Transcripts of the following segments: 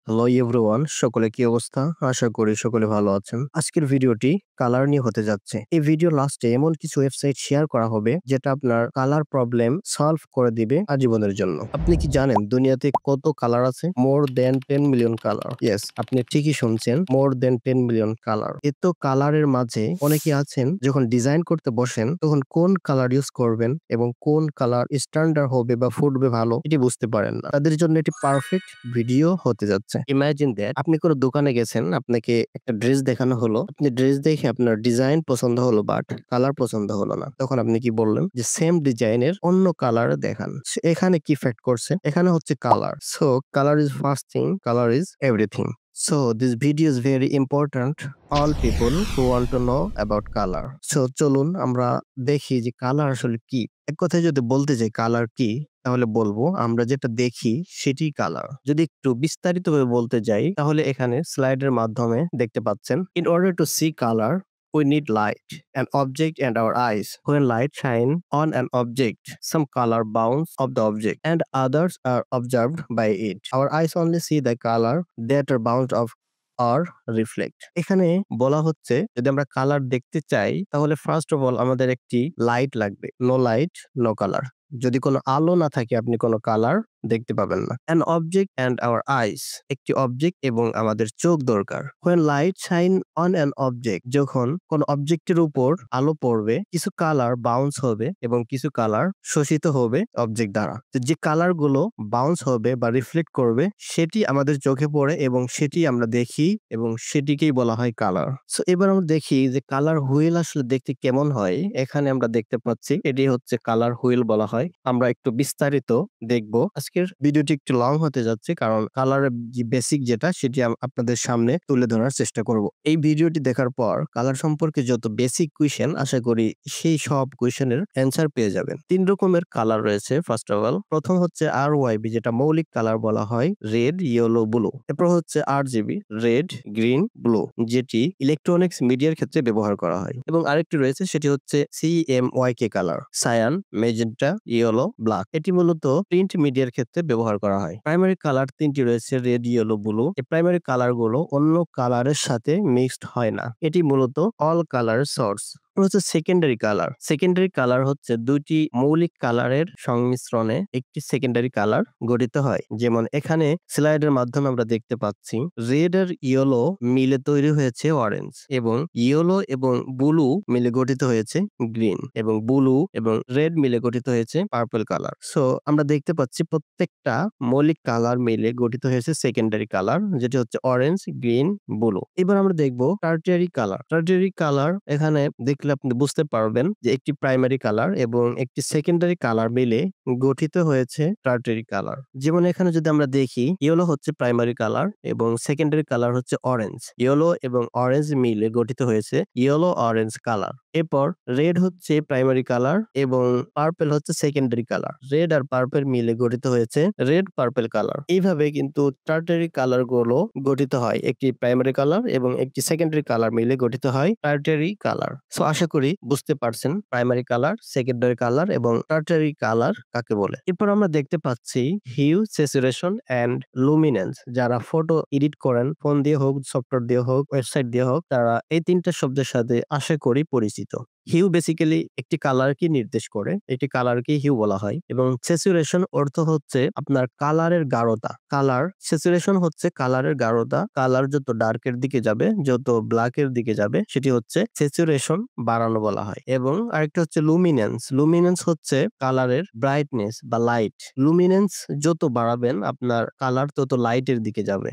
Hello everyone, সকলে কি অবস্থা? আশা করি সকলে ভালো আছেন। আজকের ভিডিওটি কালার নিয়ে হতে যাচ্ছে। এই ভিডিও লাস্টে এমন কিছু ওয়েবসাইট শেয়ার করা হবে যেটা আপনার কালার প্রবলেম সলভ করে দিবে আজীবনের জন্য। আপনি কি জানেন দুনিয়াতে কত কালার আছে? More than 10 million colour. Yes, আপনি ঠিকই শুনছেন, মোর দ্যান 10 মিলিয়ন কালার। এত কালারের মাঝে অনেকে আছেন যখন ডিজাইন করতে বসেন তখন কোন কালার ইউজ করবেন এবং কোন কালার স্ট্যান্ডার্ড হবে বা ফুটবে ভালো এটি বুঝতে পারেন না। তাদের জন্য এটি পারফেক্ট ভিডিও হতে যাচ্ছে। ইমাজিন দ্যাট আপনি কোনো দোকানে গেছেন, আপনাকে একটা ড্রেস দেখানো হলো। আপনি ড্রেস দেখে আপনার ডিজাইন পছন্দ হলো বাট কালার পছন্দ হলো না। তখন আপনি কি বললেন যে সেম ডিজাইনের অন্য কালার দেখান। এখানে কি ফ্যাক্ট করছে? এখানে হচ্ছে colour. So colour is first thing, colour is everything. So this video is very important all people who want to know about color. So চলুন আমরা দেখি যে কালার আসলে কি। এক কথায় যদি বলতে যাই কালার কি, তাহলে বলবো আমরা যেটা দেখি সেটি কালার। যদি একটু বিস্তারিতভাবে বলতে যাই তাহলে এখানে স্লাইডের মাধ্যমে দেখতে পাচ্ছেন। In order to see color, we need light, an object and our eyes. When light shine on an object, some color bounce off the object and others are observed by it. Our eyes only see the color that are bounced off or reflect. এখানে বলা হচ্ছে যদি আমরা colour দেখতে চাই তাহলে first of all আমাদের একটি লাইট লাগবে। No light, no colour. যদি কোনো আলো না থাকে আপনি কোনো কালার দেখতে পাবেন না। An object and our eyes, একটি অবজেক্ট এবং আমাদের চোখ দরকার। When light shine on an object, যখন কোন অবজেক্টের উপর আলো পড়বে কিছু কালার বাউন্স হবে এবং কিছু কালার শোষিত হবে অবজেক্ট দ্বারা। তো যে কালার গুলো বাউন্স হবে বা রিফ্লেক্ট করবে সেটি আমাদের চোখে পড়ে এবং সেটি আমরা দেখি এবং সেটিকেই বলা হয় কালার। সো এবার আমরা দেখি যে কালার হুইল আসলে দেখতে কেমন হয়। এখানে আমরা দেখতে পাচ্ছি এটি হচ্ছে কালার হুইল বলা হয়। আমরা একটু বিস্তারিত দেখবো। আজকের ভিডিওটি একটু লং হতে যাচ্ছে কারণ কালারের যে বেসিক যেটা সেটি আপনাদের সামনে তুলে ধরার চেষ্টা করব। এই ভিডিওটি দেখার পর কালার সম্পর্কে যত বেসিক কোয়েশ্চেন আশা করি সেই সব কোয়েশ্চেনের অ্যান্সার পেয়ে যাবেন। ৩ রকমের কালার রয়েছে। ফার্স্ট অফ অল প্রথম হচ্ছে RYB, যেটা মৌলিক কালার বলা হয়, রেড, ইয়েলো, ব্লু। এরপর হচ্ছে RGB, রেড, গ্রিন, ব্লু, যেটি ইলেকট্রনিক্স মিডিয়ার ক্ষেত্রে ব্যবহার করা হয়। এবং আরেকটি রয়েছে সেটি হচ্ছে CMYK colour, cyan, magenta, yellow, black. এটি মূলত প্রিন্ট মিডিয়ার ক্ষেত্রে ব্যবহার করা হয়। প্রাইমারি কালার ৩টি রয়েছে, রেড, ইয়েলো, ব্লু। এই প্রাইমারি কালার গুলো অন্য কালারের সাথে মিক্সড হয় না। এটি মূলত অল কালার সোর্স। হচ্ছে সেকেন্ডারি কালার। সেকেন্ডারি কালার হচ্ছে দুইটি মৌলিক কালারের সংমিশ্রণে একটি সেকেন্ডারি কালার গঠিত হয়। যেমন এখানে স্লাইডের মাধ্যমে আমরা দেখতে পাচ্ছি রেড আর ইয়েলো মিলে তৈরি হয়েছে অরেঞ্জ, এবং ইয়েলো এবং ব্লু মিলে গঠিত হয়েছে গ্রিন, এবং ব্লু এবং রেড মিলে গঠিত হয়েছে পার্পল কালার। সো আমরা দেখতে পাচ্ছি প্রত্যেকটা মৌলিক কালার মিলে গঠিত হয়েছে সেকেন্ডারি কালার, যেটি হচ্ছে অরেঞ্জ, গ্রিন, ব্লু। এবার আমরা দেখবো টার্টিয়ারি কালার। টার্টিয়ারি কালার এখানে দেখলে আপনি বুঝতে পারবেন যে একটি প্রাইমারি কালার এবং একটি সেকেন্ডারি কালার মিলে গঠিত হয়েছে টার্টিয়ারি কালার। যেমন এখানে যদি আমরা দেখি ইয়েলো হচ্ছে প্রাইমারি কালার এবং সেকেন্ডারি কালার হচ্ছে অরেঞ্জ। ইয়েলো এবং অরেঞ্জ মিলে গঠিত হয়েছে ইয়েলো অরেঞ্জ কালার। এরপর রেড হচ্ছে প্রাইমারি কালার এবং পার্পল হচ্ছে সেকেন্ডারি কালার। রেড আর পার্পল মিলে গঠিত হয়েছে রেড পার্পল কালার। এইভাবে কিন্তু টার্টিয়ারি কালার গুলো গঠিত হয়। একটি প্রাইমারি কালার এবং একটি সেকেন্ডারি কালার মিলে গঠিত হয় টার্টিয়ারি কালার। সো আশা করি বুঝতে পারছেন প্রাইমারি কালার, সেকেন্ডারি কালার এবং টার্টিয়ারি কালার কাকে বলে। এরপর আমরা দেখতে পাচ্ছি হিউ, স্যাচুরেশন এন্ড লুমিনেন্স। যারা ফটো এডিট করেন ফোন দিয়ে হোক, সফটওয়্যার দিয়ে হোক, ওয়েবসাইট দিয়ে হোক, তারা এই তিনটা শব্দের সাথে আশা করি পরিচিত। হিউ বেসিক্যালি একটি কালারকে নির্দেশ করে, একটি কালারকে হিউ বলা হয়। এবং স্যাচুরেশন অর্থ হচ্ছে আপনার কালারের গাঢ়তা। কালার স্যাচুরেশন হচ্ছে কালারের গাঢ়তা। কালার যত ডার্কের দিকে যাবে, যত ব্ল্যাকের দিকে যাবে, সেটি হচ্ছে স্যাচুরেশন বাড়ানো বলা হয়। এবং আরেকটা হচ্ছে লুমিনেন্স। লুমিনেন্স হচ্ছে কালারের ব্রাইটনেস বা লাইট। লুমিনেন্স যত বাড়াবেন আপনার কালার তত লাইটের দিকে যাবে।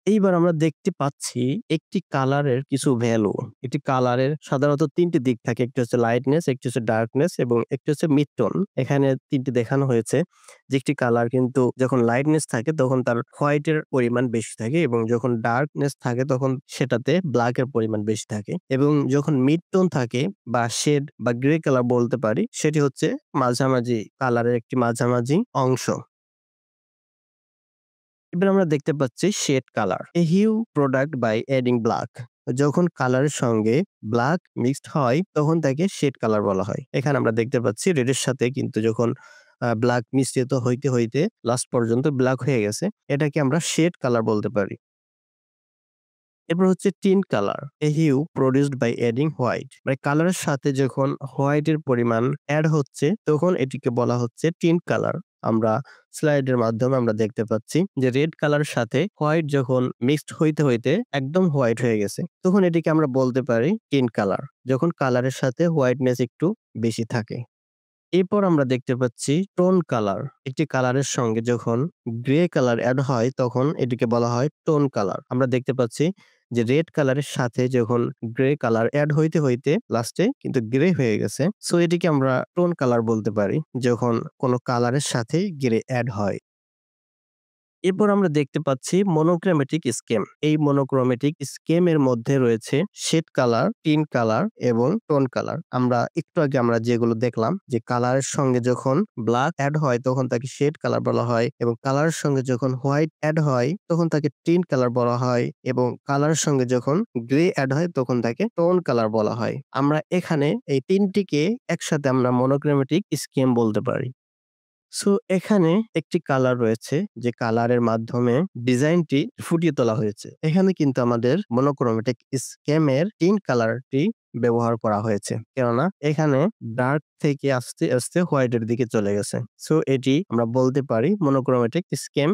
এইবার আমরা দেখতে পাচ্ছি একটি কালারের কিছু ভ্যালু। একটি কালারের সাধারণত ৩ টি দিক থাকে। একটি হচ্ছে লাইটনেস, একটি হচ্ছে ডার্কনেস এবং একটি হচ্ছে মিড টোন। এখানে ৩ টি দেখানো হয়েছে যে একটি কালার কিন্তু যখন লাইটনেস থাকে তখন তার হোয়াইট এর পরিমাণ বেশি থাকে, এবং যখন ডার্কনেস থাকে তখন সেটাতে ব্ল্যাক এর পরিমাণ বেশি থাকে, এবং যখন মিড টোন থাকে বা শেড বা গ্রে কালার বলতে পারি, সেটি হচ্ছে মাঝামাঝি কালারের একটি মাঝামাঝি অংশ। এবার আমরা দেখতে পাচ্ছি shade colour, a hue product by adding black. যখন কালারের সঙ্গে ব্ল্যাক মিক্সড হয় তখন তাকে শেড কালার বলা হয়। এখানে আমরা দেখতে পাচ্ছি রেডের সাথে কিন্তু যখন ব্ল্যাক মিশ্রিত হইতে লাস্ট পর্যন্ত ব্ল্যাক হয়ে গেছে। এটাকে আমরা শেড কালার বলতে পারি। এরপর হচ্ছে tint colour, a hue produced by adding white. মানে কালারের সাথে যখন হোয়াইটের পরিমাণ অ্যাড হচ্ছে তখন এটিকে বলা হচ্ছে টিন্ট কালার। আমরা স্লাইডের মাধ্যমে আমরা দেখতে পাচ্ছি যে রেড কালারের সাথে হোয়াইট যখন মিক্সড হইতে একদম হোয়াইট হয়ে গেছে, তখন এটিকে আমরা বলতে পারি টিন্ট কালার, যখন কালারের সাথে হোয়াইটনেস একটু বেশি থাকে। এরপর আমরা দেখতে পাচ্ছি টোন কালার। একটি কালারের সঙ্গে যখন গ্রে কালার এড হয় তখন এটিকে বলা হয় টোন কালার। আমরা দেখতে পাচ্ছি যে রেড কালারের সাথে যখন গ্রে কালার এড হইতে লাস্টে কিন্তু গ্রে হয়ে গেছে। সো এটিকে আমরা টোন কালার বলতে পারি যখন কোনো কালারের সাথে গ্রে এড হয়। এরপর আমরা দেখতে পাচ্ছি মনোক্রোমেটিক স্কেম। এই মনোক্রোমেটিক স্কেম এর মধ্যে রয়েছে শেড কালার, টিন্ট কালার এবং টোন কালার। আমরা একটু আগে আমরা যেগুলো দেখলাম যে কালারের সঙ্গে যখন ব্ল্যাক এড হয় তখন তাকে শেড কালার বলা হয়, এবং কালারের সঙ্গে যখন হোয়াইট এড হয় তখন তাকে টিন্ট কালার বলা হয়, এবং কালারের সঙ্গে যখন গ্রে এড হয় তখন তাকে টোন কালার বলা হয়। আমরা এখানে এই তিনটিকে একসাথে আমরা মনোক্রোমেটিক স্কেম বলতে পারি। সো এখানে একটি কালার রয়েছে যে কালারের মাধ্যমে ডিজাইনটি ফুটিয়ে তোলা হয়েছে। এখানে কিন্তু আমাদের মনোক্রোমেটিক স্কেমের টিন্ট কালারটি ব্যবহার করা হয়েছে, কেননা এখানে ডার্ক থেকে আস্তে হোয়াইট এর দিকে চলে গেছে। সো এটি আমরা বলতে পারি মনোক্রোমেটিক স্কেম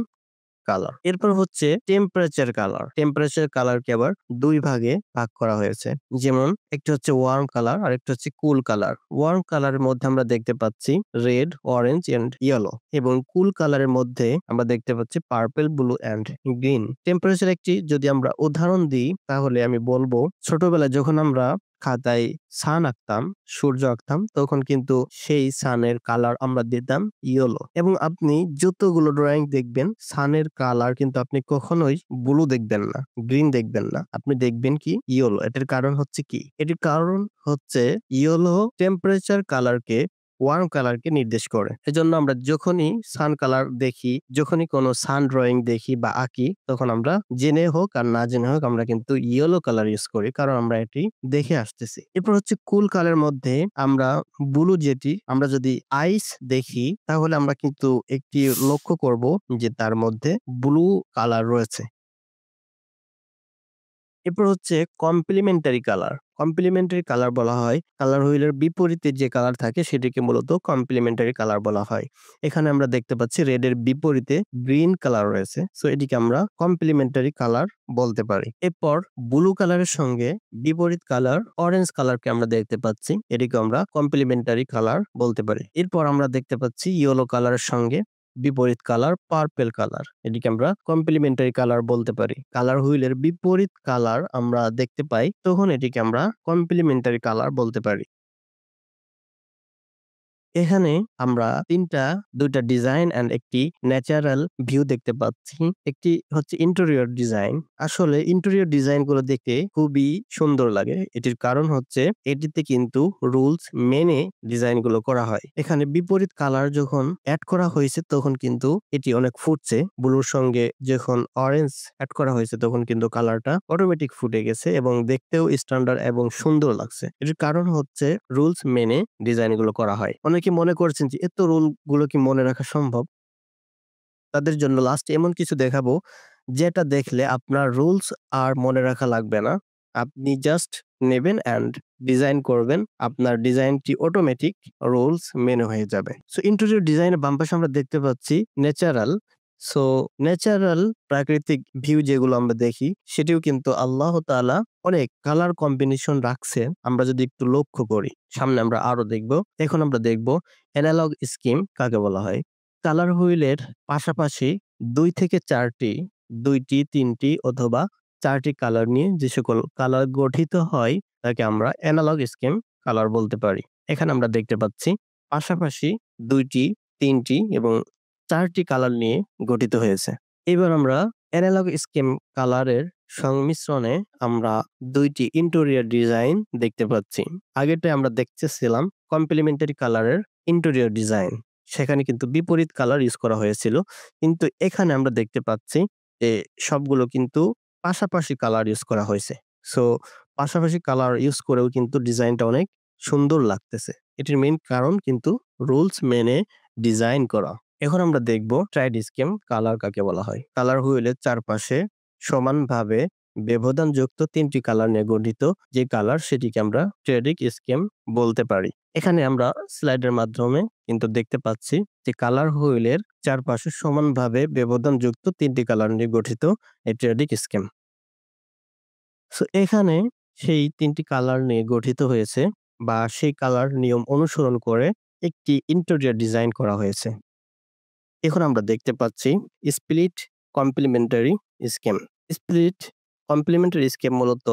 কালার। এরপর হচ্ছে টেম্পারেচার কালার। টেম্পারেচার কালারকে আবার ২ ভাগে ভাগ করা হয়েছে। যেমন একটি হচ্ছে ওয়ার্ম কালার আর একটা হচ্ছে কুল কালার। ওয়ার্ম কালারের মধ্যে আমরা দেখতে পাচ্ছি রেড, অরেঞ্জ এন্ড ইয়েলো, এবং কুল কালারের মধ্যে আমরা দেখতে পাচ্ছি purple, blue and green. Temperature একটি যদি আমরা উদাহরণ দিই তাহলে আমি বলবো, ছোটবেলায় যখন আমরা খাতায় সান আঁকতাম, সূর্য আঁকতাম, তখন কিন্তু সেই সানের কালার আমরা দিতাম ইয়েলো, এবং আপনি যতগুলো ড্রয়িং দেখবেন সানের কালার কিন্তু আপনি কখনোই ব্লু দেখবেন না, গ্রিন দেখবেন না, আপনি দেখবেন কি ইয়েলো। এটার কারণ হচ্ছে কি? এটির কারণ হচ্ছে ইয়েলো টেম্পারেচার কালারকে, ওয়ার্ম কালারকে নির্দেশ করে। এজন্য আমরা যখনই সান কালার দেখি, যখনই কোনো সান ড্রয়িং দেখি বা আঁকি, তখন আমরা জেনে হোক আর না জেনে হোক আমরা কিন্তু ইয়েলো কালার ইউজ করি, কারণ আমরা এটি দেখে আসতেছি। এরপর হচ্ছে কুল কালারের মধ্যে আমরা ব্লু, যেটি আমরা যদি আইস দেখি তাহলে আমরা কিন্তু একটি লক্ষ্য করব যে তার মধ্যে ব্লু কালার রয়েছে। এরপর হচ্ছে কমপ্লিমেন্টারি কালার। কমপ্লিমেন্টারি কালার বলা হয় কালার হুইলের বিপরীতে যে কালার থাকে সেটিকে মূলত কমপ্লিমেন্টারি কালার বলা হয়। এখানে আমরা দেখতে পাচ্ছি রেড এর বিপরীতে গ্রিন কালার রয়েছে। সো এটিকে আমরা কমপ্লিমেন্টারি কালার বলতে পারি। এরপর ব্লু কালারের সঙ্গে বিপরীত কালার অরেঞ্জ কালারকে আমরা দেখতে পাচ্ছি। এটিকে আমরা কমপ্লিমেন্টারি কালার বলতে পারি। এরপর আমরা দেখতে পাচ্ছি ইয়েলো কালারের সঙ্গে বিপরীত কালার পার্পল কালার। এটিকে আমরা কমপ্লিমেন্টারি কালার বলতে পারি। কালার হুইলের বিপরীত কালার আমরা দেখতে পাই তখন এটিকে আমরা কমপ্লিমেন্টারি কালার বলতে পারি। এখানে আমরা ২টা ডিজাইন অ্যান্ড একটি ন্যাচারাল ভিউ দেখতে পাচ্ছি। একটি হচ্ছে ইন্টেরিয়র ডিজাইন। আসলে ইন্টেরিয়র ডিজাইন গুলো দেখতে খুবই সুন্দর লাগে। এটির কারণ হচ্ছে এটিতে কিন্তু রুলস মেনে ডিজাইন গুলো করা হয়। এখানে বিপরীত কালার যখন এড করা হয়েছে তখন কিন্তু এটি অনেক ফুটছে। ব্লুর সঙ্গে যখন অরেঞ্জ এড করা হয়েছে তখন কিন্তু কালারটা অটোমেটিক ফুটে গেছে এবং দেখতেও স্ট্যান্ডার্ড এবং সুন্দর লাগছে। এটির কারণ হচ্ছে রুলস মেনে ডিজাইন গুলো করা হয়। অনেকে মনে করছেন যে এত রুল গুলো কি মনে রাখা সম্ভব? তাদের জন্য লাস্ট এমন কিছু দেখাবো যেটা দেখলে আপনার রুলস আর মনে রাখা লাগবে না। আপনি জাস্ট নেবেন অ্যান্ড ডিজাইন করবেন। আপনার ডিজাইনটি অটোমেটিক রুলস মেনে হয়ে যাবে। সো ইন্টেরিয়র ডিজাইনের বাম পাশে আমরা দেখতে পাচ্ছি ন্যাচারাল। সো ন্যাচারাল প্রাকৃতিক ভিউ যেগুলো আমরা দেখি সেটিও কিন্তু আল্লাহ তাআলা অনেক কালার কম্বিনেশন রাখছে। আমরা যদি একটু লক্ষ্য করি, সামনে আমরা আরো দেখব। এখন আমরা দেখব এনালগ স্কিম কাকে বলা হয়। কালার হুইলের পাশাপাশি ২ থেকে ৪ টি, ২ টি, ৩ টি অথবা ৪ টি কালার নিয়ে যে সকল কালার গঠিত হয় তাকে আমরা এনালগ স্কিম কালার বলতে পারি। এখানে আমরা দেখতে পাচ্ছি পাশাপাশি ২ টি, ৩ টি এবং ৪ টি কালার নিয়ে গঠিত হয়েছে। এবার আমরা এনালগ স্কিম কালারের সংমিশ্রণে আমরা ২ টি ইন্টেরিয়র ডিজাইন দেখতে পাচ্ছি। আগেরটায় আমরা দেখতেছিলাম কমপ্লিমেন্টারি কালারের ইন্টেরিয়র ডিজাইন। সেখানে কিন্তু বিপরীত কালার ইউজ করা হয়েছিল। কিন্তু এখানে আমরা দেখতে পাচ্ছি যে সবগুলো কিন্তু পাশাপাশি কালার ইউজ করা হয়েছে। সো পাশাপাশি কালার ইউজ করেও কিন্তু ডিজাইনটা অনেক সুন্দর লাগতেছে। এটির মেইন কারণ কিন্তু রুলস মেনে ডিজাইন করা। এখন আমরা দেখব ট্রাইড স্কিম কালার কাকে বলা হয়। কালার হুইলের চারপাশে সমানভাবে ব্যবধানযুক্ত ৩টি কালার নিয়ে গঠিত যে কালার সেটিকে আমরা ট্রেডিক স্কিম বলতে পারি। এখানে আমরা স্লাইডের মাধ্যমে কিন্তু দেখতে পাচ্ছি যে কালার হুইলের চারপাশে সমানভাবে ব্যবধানযুক্ত ৩টি কালার নিয়ে গঠিত এই ট্রেডিক স্কিম। সো এখানে সেই ৩টি কালার নিয়ে গঠিত হয়েছে বা সেই কালার নিয়ম অনুসরণ করে একটি ইন্টেরিয়র ডিজাইন করা হয়েছে। এখন আমরা দেখতে পাচ্ছি split complementary scheme. Split complementary scheme মূলত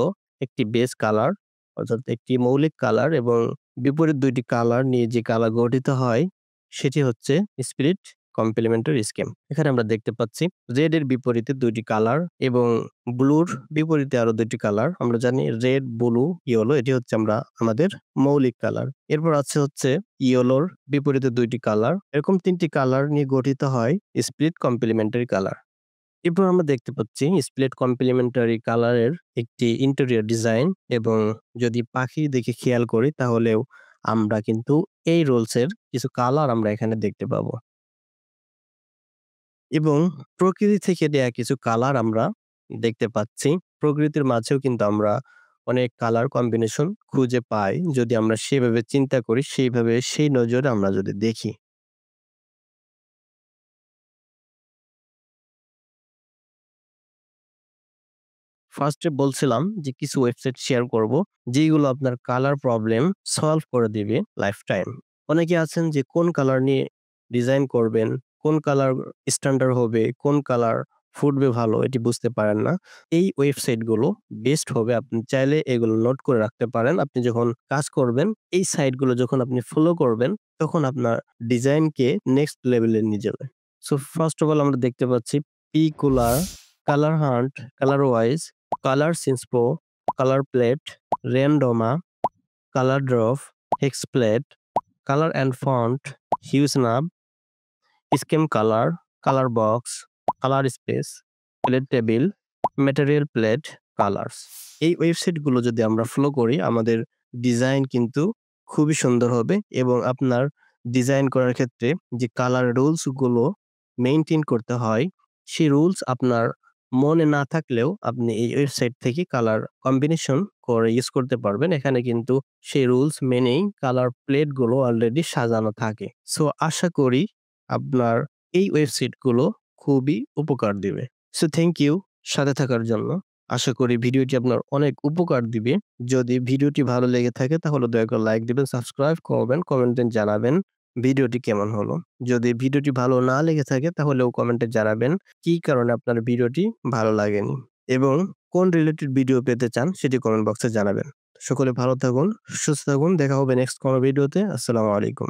একটি বেস কালার অর্থাৎ একটি মৌলিক কালার এবং বিপরীত ২টি কালার নিয়ে যে কালার গঠিত হয় সেটি হচ্ছে স্প্লিট কমপ্লিমেন্টারি স্কিম। এখানে আমরা দেখতে পাচ্ছি রেড এর বিপরীতে ২টি কালার এবং ব্লুর বিপরীতে আরো ২টি কালার। আমরা জানি রেড, ব্লু, ইয়েলো এটি হচ্ছে আমাদের মৌলিক কালার। এরপর আছে হচ্ছে ইয়েলোর বিপরীতে ২টি কালার। এরকম ৩টি কালার নিয়ে গঠিত হয় স্প্লিট কমপ্লিমেন্টারি কালার। এরপর আমরা দেখতে পাচ্ছি স্প্লিট কমপ্লিমেন্টারি কালারের একটি ইন্টেরিয়র ডিজাইন এবং যদি পাখি দেখে খেয়াল করি তাহলেও আমরা কিন্তু এই রোলস এর কিছু কালার আমরা এখানে দেখতে পাবো। এবং প্রকৃতি থেকে দেয়া কিছু কালার আমরা দেখতে পাচ্ছি। প্রকৃতির মাঝেও কিন্তু আমরা অনেক কালার কম্বিনেশন খুঁজে পাই যদি আমরা সেভাবে চিন্তা করি, সেইভাবে সেই নজরে আমরা যদি দেখি। ফার্স্টে বলছিলাম যে কিছু ওয়েবসাইট শেয়ার করব যেগুলো আপনার কালার প্রবলেম সলভ করে দিবে লাইফ টাইম। অনেকে আছেন যে কোন কালার নিয়ে ডিজাইন করবেন, কোন কালার স্ট্যান্ডার্ড হবে, কোন কালার ফুটবে ভালো এটি বুঝতে পারেন না। এই ওয়েবসাইট গুলো বেস্ট হবে। আপনি চাইলে এগুলো নোট করে রাখতে পারেন। আপনি যখন কাজ করবেন এই সাইট গুলো যখন আপনি ফলো করবেন তখন আপনার ডিজাইনকে নেক্সট লেভেলে নিয়ে যাবে। সো ফার্স্ট অফ অল আমরা দেখতে পাচ্ছি Picular, colour hunt, colour wise, colour sinspo, colour palette, Randoma, colour drop, hex palette, colour and font, Huesnap, scheme colour, colour box, colour space, palettable, material palette, colours. এই ওয়েবসাইটগুলো যদি আমরা follow করি আমাদের design কিন্তু খুবই সুন্দর হবে এবং আপনার ডিজাইন করার ক্ষেত্রে যে কালার রুলস গুলো মেইনটেইন করতে হয় সেই রুলস আপনার মনে না থাকলেও আপনি এই ওয়েবসাইট থেকে কালার কম্বিনেশন করে ইউজ করতে পারবেন। এখানে কিন্তু সেই রুলস মেনেই কালার প্লেট গুলো অলরেডি সাজানো থাকে। সো আশা করি আপনার এই ওয়েবসাইট গুলো খুবই উপকার দিবে। সো থ্যাংক ইউ সাথে থাকার জন্য। আশা করি ভিডিওটি আপনার অনেক উপকার দিবে। যদি ভিডিওটি ভালো লেগে থাকে তাহলে দয়া করে লাইক দিবেন, সাবস্ক্রাইব করবেন, কমেন্টে জানাবেন ভিডিওটি কেমন হলো। যদি ভিডিওটি ভালো না লেগে থাকে তাহলেও কমেন্টে জানাবেন কি কারণে আপনার ভিডিওটি ভালো লাগেনি এবং কোন রিলেটেড ভিডিও পেতে চান সেটি কমেন্ট বক্সে জানাবেন। সকলে ভালো থাকুন, সুস্থ থাকুন। দেখা হবে নেক্সট কোনো ভিডিওতে। আসসালামু আলাইকুম।